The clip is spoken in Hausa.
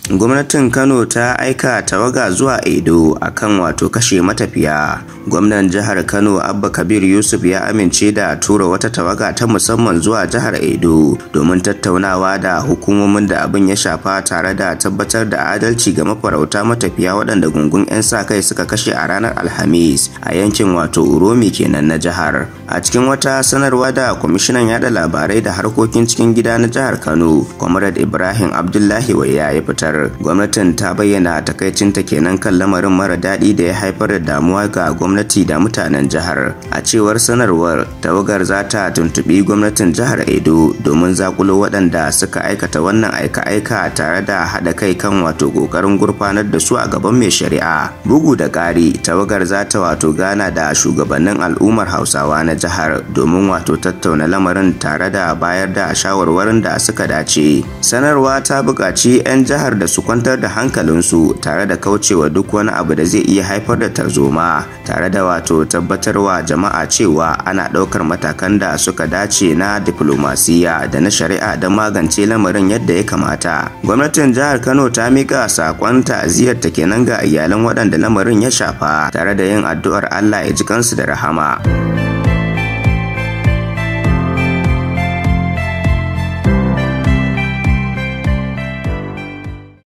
Gwamnatin Kano ta aika tawaga zuwa Edo akan kashe matafiya. Gwamnan jihar Kano Abba Kabir Yusuf ya amince da tura wata tawaga ta musamman zuwa jihar Edo domin tattaunawa da hukumomin da abin ya shafa tare da tabbatar da adalci ga mafarauta matafiya waɗanda gungun 'yan sa-kai suka kashe a ranar Alhamis a yankin Uromi kenan na jihar. A cikin wata sanarwa da kwamishinan yada labarai da harkokin cikin gida na jihar Kano, Comrade Ibrahim Abdullahi Wayya ya fitar. Gwamnatin ta bayyana takaicinta kenan kan lamarin mara daɗi da ya haifar da damuwa ga gwamnati da mutanen jihar. A cewar sanarwar, tawagar za ta tuntuɓi gwamnatin jihar Edo domin zakulo waɗanda suka aikata wannan aika-aika tare da haɗa kai kan ƙoƙarin gurfanar da su a gaban mai shari'a. Bugu da ƙari, tawagar za ta gana da shugabannin al'ummar Hausawa na jihar domin tattauna lamarin tare da bayar da shawarwarin da suka dace. Sanarwa ta buƙaci 'yan jihar da su kwantar da hankalinsu tare da kaucewa duk wani abu da zai iya haifar da tarzoma, tare da tabbatarwa jama'a cewa ana ɗaukar matakan da suka dace na diplomasiya da na shari'a don magance lamarin yadda ya kamata. Gwamnatin jihar Kano ta mika sakon ta'aziyar ta kenan ga iyalan waɗanda lamarin ya shafa, tare da yin addu'ar Allah ya ji kansu da rahama.